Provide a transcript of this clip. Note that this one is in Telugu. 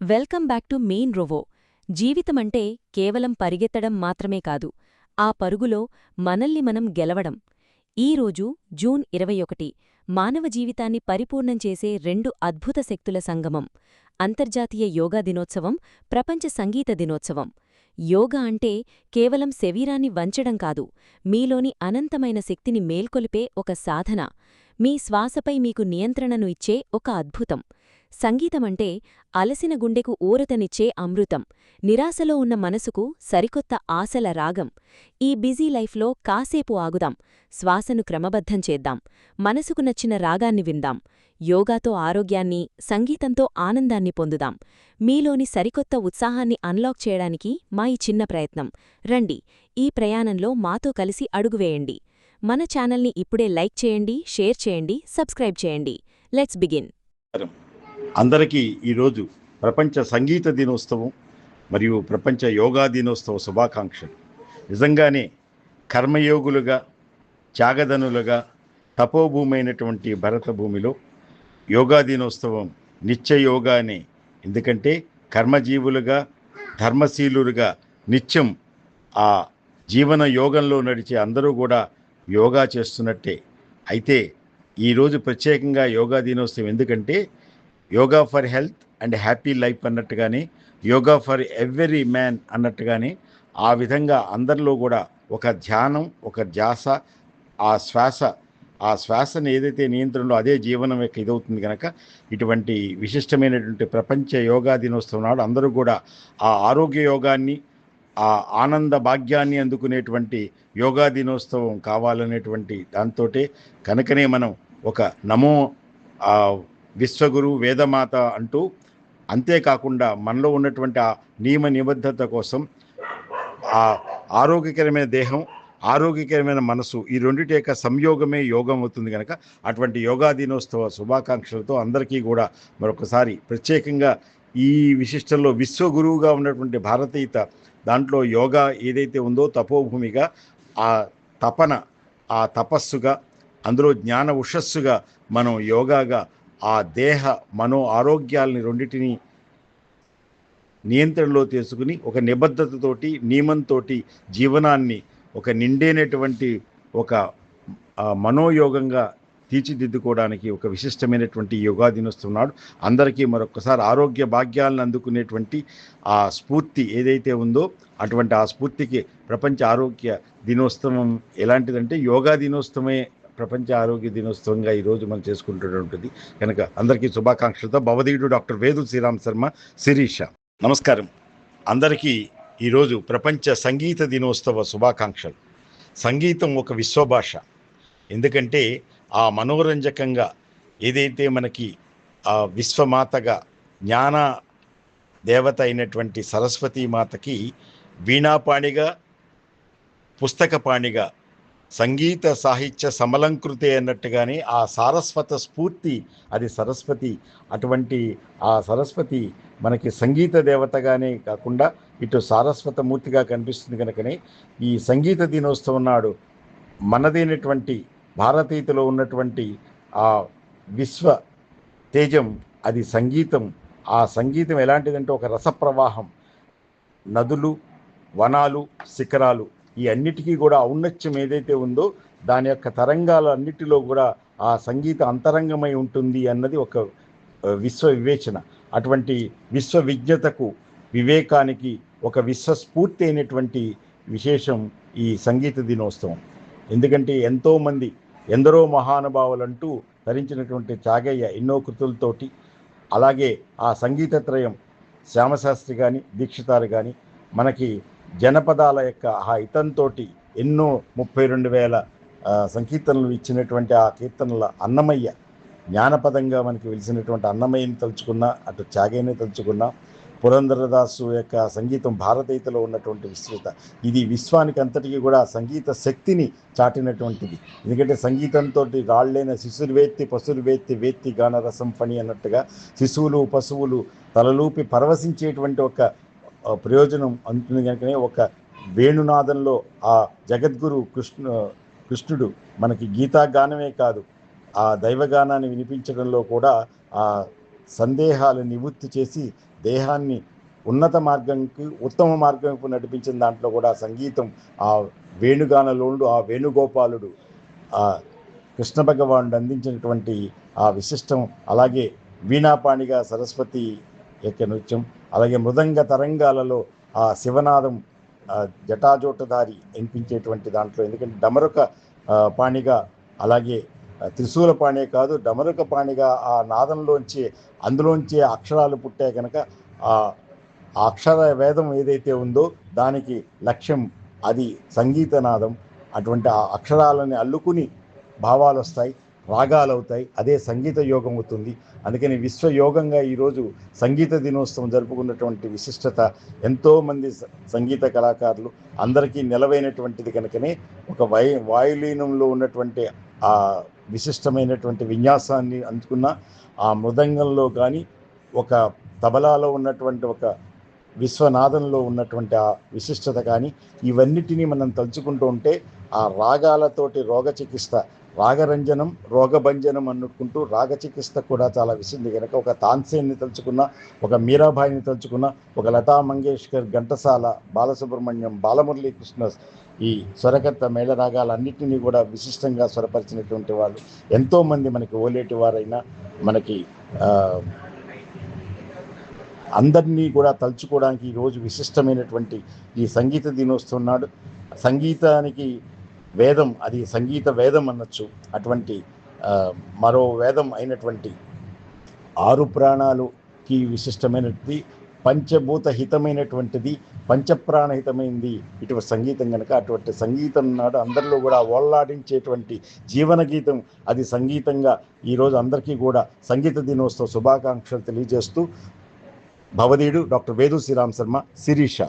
వెల్కమ్ బ్యాక్ టు మెయిన్ రోవో. జీవితమంటే కేవలం పరిగెత్తడం మాత్రమే కాదు, ఆ పరుగులో మనల్ని మనం గెలవడం. ఈరోజు జూన్ 21 మానవ జీవితాన్ని పరిపూర్ణం చేసే రెండు అద్భుత శక్తుల సంగమం. అంతర్జాతీయ యోగా దినోత్సవం, ప్రపంచ సంగీత దినోత్సవం. యోగా అంటే కేవలం శరీరాన్ని వంచడం కాదు, మీలోని అనంతమైన శక్తిని మేల్కొలిపే ఒక సాధన. మీ శ్వాసపై మీకు నియంత్రణను ఇచ్చే ఒక అద్భుతం. సంగీతమంటే అలసిన గుండెకు ఊరటనిచ్చే అమృతం, నిరాశలో ఉన్న మనసుకు సరికొత్త ఆశల రాగం. ఈ బిజీ లైఫ్లో కాసేపు ఆగుదాం, శ్వాసను క్రమబద్ధం చేద్దాం, మనసుకు నచ్చిన రాగాన్ని విందాం. యోగాతో ఆరోగ్యాన్ని, సంగీతంతో ఆనందాన్ని పొందుదాం. మీలోని సరికొత్త ఉత్సాహాన్ని అన్లాక్ చేయడానికి మా ఈ చిన్న ప్రయత్నం. రండి, ఈ ప్రయాణంలో మాతో కలిసి అడుగువేయండి. మన ఛానల్ని ఇప్పుడే లైక్ చేయండి, షేర్ చేయండి, సబ్స్క్రైబ్ చేయండి. Let's begin. అందరికీ ఈరోజు ప్రపంచ సంగీత దినోత్సవం మరియు ప్రపంచ యోగా దినోత్సవ శుభాకాంక్షలు. నిజంగానే కర్మయోగులుగా, త్యాగధనులుగా తపోభూమైనటువంటి భరత భూమిలో యోగా దినోత్సవం నిత్య యోగానే. ఎందుకంటే కర్మజీవులుగా, ధర్మశీలులుగా నిత్యం ఆ జీవన యోగంలో నడిచే అందరూ కూడా యోగా చేస్తున్నట్టే. అయితే ఈరోజు ప్రత్యేకంగా యోగా దినోత్సవం ఎందుకంటే yoga for health and happy life అన్నట్టుగానే, యోగా ఫర్ ఎవ్రీ మ్యాన్ అన్నట్టుగానే ఆ విధంగా అందరిలో కూడా ఒక ధ్యానం, ఒక ధ్యాస, ఆ శ్వాసను ఏదైతే నియంత్రణలో అదే జీవనం యొక్క ఇదవుతుంది కనుక ఇటువంటి విశిష్టమైనటువంటి ప్రపంచ యోగా దినోత్సవం నాడు అందరూ కూడా ఆ ఆరోగ్య యోగాన్ని, ఆ ఆనంద భాగ్యాన్ని అందుకునేటువంటి యోగా దినోత్సవం కావాలనేటువంటి దాంతోటే కనుకనే మనం ఒక నమో విశ్వగురు వేదమాత అంటూ, అంతేకాకుండా మనలో ఉన్నటువంటి ఆ నియమ నిబద్ధత కోసం ఆ ఆరోగ్యకరమైన దేహం, ఆరోగ్యకరమైన మనసు, ఈ రెండిటి యొక్క సంయోగమే యోగం అవుతుంది కనుక అటువంటి యోగా దినోత్సవ శుభాకాంక్షలతో అందరికీ కూడా మరొకసారి ప్రత్యేకంగా ఈ విశిష్టంలో విశ్వగురువుగా ఉన్నటువంటి భారతీయత దాంట్లో యోగా ఏదైతే ఉందో తపోభూమిగా, ఆ తపన, ఆ తపస్సుగా, అందులో జ్ఞాన ఉషస్సుగా మనం యోగాగా ఆ దేహ మనో ఆరోగ్యాలని రెండింటినీ నియంత్రణలో తీసుకుని ఒక నిబద్ధతతోటి, నియమంతో జీవనాన్ని ఒక నిండైనటువంటి ఒక మనోయోగంగా తీర్చిదిద్దుకోవడానికి ఒక విశిష్టమైనటువంటి యోగా దినోత్సవం నాడు అందరికీ మరొకసారి ఆరోగ్య భాగ్యాలను అందుకునేటువంటి ఆ స్ఫూర్తి ఏదైతే ఉందో అటువంటి ఆ స్ఫూర్తికి ప్రపంచ ఆరోగ్య దినోత్సవం ఎలాంటిదంటే యోగా దినోత్సవమే ప్రపంచ ఆరోగ్య దినోత్సవంగా ఈరోజు మనం చేసుకుంటున్నటువంటి కనుక అందరికీ శుభాకాంక్షలతో భవదీయుడు డాక్టర్ వేదు శ్రీరామ్ శర్మ, శిరీష. నమస్కారం అందరికీ. ఈరోజు ప్రపంచ సంగీత దినోత్సవ శుభాకాంక్షలు. సంగీతం ఒక విశ్వభాష. ఎందుకంటే ఆ మనోరంజకంగా ఏదైతే మనకి ఆ విశ్వమాతగా జ్ఞాన దేవత అయినటువంటి సరస్వతీమాతకి వీణాపాణిగా, పుస్తకపాణిగా, సంగీత సాహిత్య సమలంకృతే అన్నట్టుగానే ఆ సారస్వత స్ఫూర్తి, అది సరస్వతి. అటువంటి ఆ సరస్వతి మనకి సంగీత దేవతగానే కాకుండా ఇటు సారస్వత మూర్తిగా కనిపిస్తుంది కనుకనే ఈ సంగీత దినోత్సవం నాడు మనదైనటువంటి భారతీయతలో ఉన్నటువంటి ఆ విశ్వ తేజం, అది సంగీతం. ఆ సంగీతం ఎలాంటిదంటే ఒక రసప్రవాహం. నదులు, వనాలు, శిఖరాలు, ఈ అన్నిటికీ కూడా ఔన్నత్యం ఏదైతే ఉందో దాని యొక్క తరంగాలు అన్నిటిలో కూడా ఆ సంగీత అంతరంగమై ఉంటుంది అన్నది ఒక విశ్వ వివేచన. అటువంటి విశ్వ విజ్ఞతకు, వివేకానికి ఒక విశ్వస్ఫూర్తి అయినటువంటి విశేషం ఈ సంగీత దినోత్సవం. ఎందుకంటే ఎంతోమంది, ఎందరో మహానుభావులంటూ ధరించినటువంటి త్యాగయ్య ఎన్నో కృతులతోటి, అలాగే ఆ సంగీతత్రయం శ్యామశాస్త్రి కానీ, దీక్షితారు కానీ మనకి జనపదాల యొక్క ఆ హితంతో ఎన్నో 32,000 సంకీర్తనలు ఇచ్చినటువంటి ఆ కీర్తనల అన్నమయ్య జ్ఞానపదంగా మనకి వెలిసినటువంటి అన్నమయ్యని తలుచుకున్నా, అటు త్యాగయ్యని తలుచుకున్నా, పురంధరదాసు యొక్క సంగీతం భారతీయతలో ఉన్నటువంటి విస్తృత, ఇది విశ్వానికి అంతటికీ కూడా సంగీత శక్తిని చాటినటువంటిది. ఎందుకంటే సంగీతంతో రాళ్ళైన శిశులు వేత్తి పశువులు వేత్తి వేత్తి గానరసం ఫణి అన్నట్టుగా శిశువులు, పశువులు తలలూపి పరవశించేటువంటి ఒక ప్రయోజనం అందుతుంది కనుకనే ఒక వేణునాదంలో ఆ జగద్గురు కృష్ణుడు మనకి గీతాగానమే కాదు, ఆ దైవగానాన్ని వినిపించడంలో కూడా ఆ సందేహాలు నివృత్తి చేసి దేహాన్ని ఉన్నత మార్గంకి ఉత్తమ మార్గంకు నడిపించిన దాంట్లో కూడా సంగీతం, ఆ వేణుగానలోనుడు, ఆ వేణుగోపాలుడు, ఆ కృష్ణ భగవానుడు అందించినటువంటి ఆ విశిష్టం, అలాగే వీణాపాణిగా సరస్వతి యొక్క నృత్యం, అలాగే మృదంగ తరంగాలలో ఆ శివనాదం, జటాజోటధారి వినిపించేటువంటి దాంట్లో, ఎందుకంటే డమరుక పాణిగా, అలాగే త్రిశూల పాణే కాదు డమరుక పాణిగా ఆ నాదంలోంచి అందులోంచి అక్షరాలు పుట్టాయి కనుక ఆ అక్షర వేదం ఏదైతే ఉందో దానికి లక్ష్యం అది సంగీతనాదం. అటువంటి ఆ అక్షరాలని అల్లుకుని భావాలు వస్తాయి, రాగాలు అవుతాయి, అదే సంగీత యోగం అవుతుంది. అందుకని విశ్వయోగంగా ఈరోజు సంగీత దినోత్సవం జరుపుకున్నటువంటి విశిష్టత, ఎంతోమంది సంగీత కళాకారులు అందరికీ నిలవైనటువంటిది కనుకనే ఒక వాయులీనంలో ఉన్నటువంటి ఆ విశిష్టమైనటువంటి విన్యాసాన్ని అందుకున్న ఆ మృదంగంలో కానీ, ఒక తబలాలో ఉన్నటువంటి ఒక విశ్వనాదంలో ఉన్నటువంటి ఆ విశిష్టత కానీ, ఇవన్నిటినీ మనం తలుచుకుంటూ ఉంటే ఆ రాగాలతోటి రోగ చికిత్స, రాగరంజనం రోగభంజనం అనుకుంటూ రాగ చికిత్స కూడా చాలా విసింది కనుక, ఒక తాన్సేన్ని తలుచుకున్న, ఒక మీరాబాయిని తలుచుకున్న, ఒక లతా మంగేష్కర్, ఘంటసాల, బాలసుబ్రహ్మణ్యం, బాలమురళీకృష్ణ, ఈ స్వరకర్త మేళరాగాలన్నింటినీ కూడా విశిష్టంగా స్వరపరిచినటువంటి వాళ్ళు ఎంతోమంది మనకి ఓలేటి వారైనా మనకి అందరినీ కూడా తలుచుకోవడానికి ఈరోజు విశిష్టమైనటువంటి ఈ సంగీత దినోత్సవం నాడు సంగీతానికి వేదం, అది సంగీత వేదం అనొచ్చు. అటువంటి మరో వేదం అయినటువంటి 6 ప్రాణాలుకి విశిష్టమైనది, పంచభూత హితమైనటువంటిది, పంచప్రాణహితమైంది ఇటువంటి సంగీతం కనుక, అటువంటి సంగీతం నాడు అందరిలో కూడా ఓళ్లాడించేటువంటి జీవన గీతం అది సంగీతంగా ఈరోజు అందరికీ కూడా సంగీత దినోత్సవ శుభాకాంక్షలు తెలియజేస్తూ భవదీయుడు డాక్టర్ వేదు శ్రీరామ్ శర్మ, శిరీష.